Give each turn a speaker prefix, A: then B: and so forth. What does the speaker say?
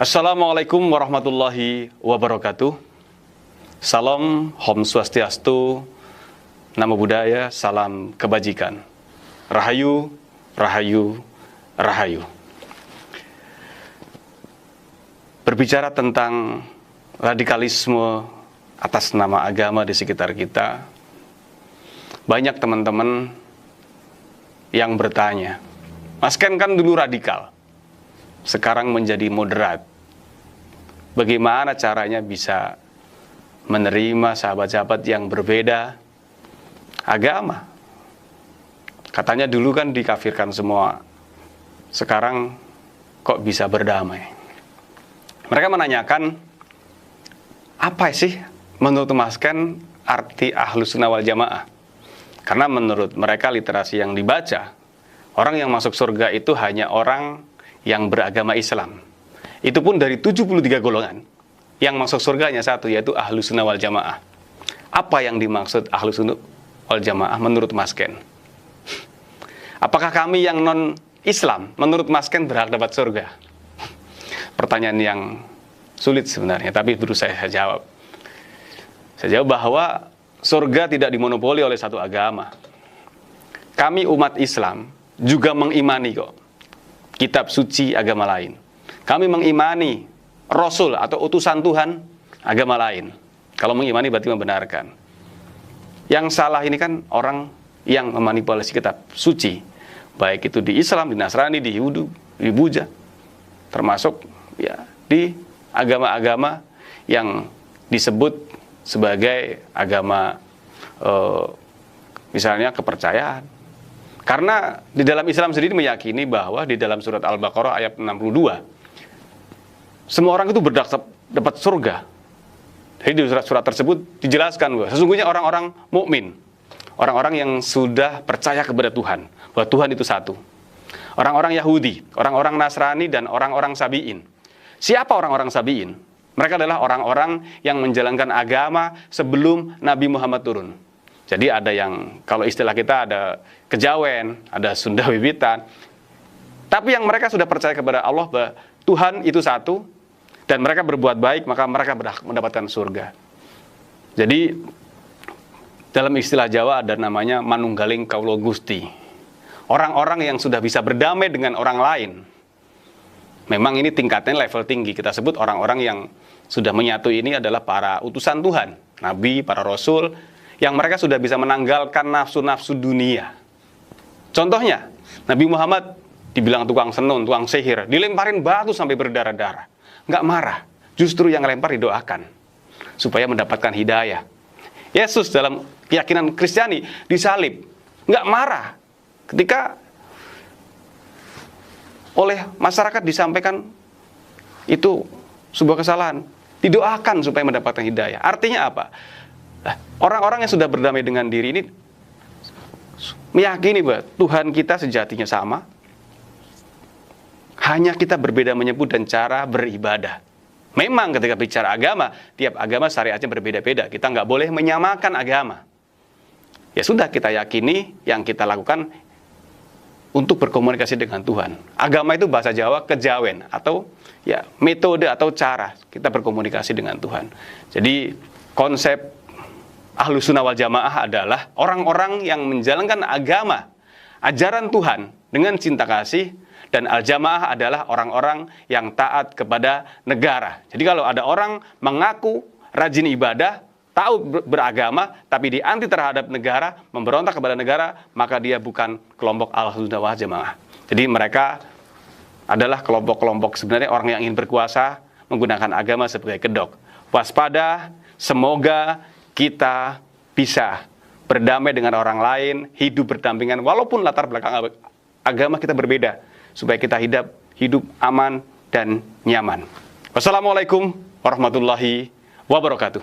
A: Assalamualaikum warahmatullahi wabarakatuh. Salam, Om Swastiastu, Namo Buddhaya, salam kebajikan. Rahayu, rahayu, rahayu. Berbicara tentang radikalisme atas nama agama di sekitar kita, banyak teman-teman yang bertanya, Mas Ken kan dulu radikal, sekarang menjadi moderat. Bagaimana caranya bisa menerima sahabat-sahabat yang berbeda agama? Katanya dulu kan dikafirkan semua, sekarang kok bisa berdamai? Mereka menanyakan, apa sih menurut Mas Ken arti Ahlus Sunnah wal Jamaah? Karena menurut mereka literasi yang dibaca, orang yang masuk surga itu hanya orang yang beragama Islam. Itu pun dari 73 golongan, yang masuk surga hanya satu, yaitu Ahlus Sunnah wal Jamaah. Apa yang dimaksud Ahlus Sunnah wal Jamaah menurut Mas Ken? Apakah kami yang non-Islam menurut Mas Ken berhak dapat surga? Pertanyaan yang sulit sebenarnya, tapi terus saya jawab. Saya jawab bahwa surga tidak dimonopoli oleh satu agama. Kami umat Islam juga mengimani kok kitab suci agama lain. Kami mengimani Rasul atau utusan Tuhan agama lain. Kalau mengimani berarti membenarkan. Yang salah ini kan orang yang memanipulasi kitab suci, baik itu di Islam, di Nasrani, di Yahudi, di Buddha, termasuk ya di agama-agama yang disebut sebagai agama misalnya kepercayaan. Karena di dalam Islam sendiri meyakini bahwa di dalam surat Al-Baqarah ayat 62, semua orang itu berhak dapat surga. Jadi di surat tersebut dijelaskan bahwa sesungguhnya orang-orang mukmin, orang-orang yang sudah percaya kepada Tuhan, bahwa Tuhan itu satu. Orang-orang Yahudi, orang-orang Nasrani, dan orang-orang Sabi'in. Siapa orang-orang Sabi'in? Mereka adalah orang-orang yang menjalankan agama sebelum Nabi Muhammad turun. Jadi ada yang, kalau istilah kita ada kejawen, ada Sunda Wiwitan. Tapi yang mereka sudah percaya kepada Allah bahwa Tuhan itu satu, dan mereka berbuat baik, maka mereka berhak mendapatkan surga. Jadi dalam istilah Jawa ada namanya manunggaling kaulo Gusti. Orang-orang yang sudah bisa berdamai dengan orang lain. Memang ini tingkatnya level tinggi. Kita sebut orang-orang yang sudah menyatu ini adalah para utusan Tuhan, Nabi, para Rasul, yang mereka sudah bisa menanggalkan nafsu-nafsu dunia. Contohnya, Nabi Muhammad dibilang tukang senun, tukang sihir, dilemparin batu sampai berdarah-darah. Nggak marah, justru yang lempar didoakan supaya mendapatkan hidayah. Yesus dalam keyakinan Kristiani disalib, nggak marah ketika oleh masyarakat disampaikan itu sebuah kesalahan, didoakan supaya mendapatkan hidayah. Artinya apa? Orang-orang yang sudah berdamai dengan diri ini meyakini bahwa Tuhan kita sejatinya sama, hanya kita berbeda menyebut dan cara beribadah. Memang ketika bicara agama, tiap agama syariatnya berbeda-beda. Kita nggak boleh menyamakan agama. Ya sudah, kita yakini yang kita lakukan untuk berkomunikasi dengan Tuhan. Agama itu bahasa Jawa kejawen, atau ya metode atau cara kita berkomunikasi dengan Tuhan. Jadi konsep Ahlus Sunnah wal Jamaah adalah orang-orang yang menjalankan agama, ajaran Tuhan dengan cinta kasih, dan al-jamaah adalah orang-orang yang taat kepada negara. Jadi kalau ada orang mengaku rajin ibadah, tahu beragama, tapi dianti terhadap negara, memberontak kepada negara, maka dia bukan kelompok Ahlus Sunnah wal Jamaah. Jadi mereka adalah kelompok-kelompok sebenarnya orang yang ingin berkuasa menggunakan agama sebagai kedok. Waspada, semoga kita bisa berdamai dengan orang lain, hidup berdampingan, walaupun latar belakang agama kita berbeda, supaya kita hidup aman dan nyaman. Wassalamualaikum warahmatullahi wabarakatuh.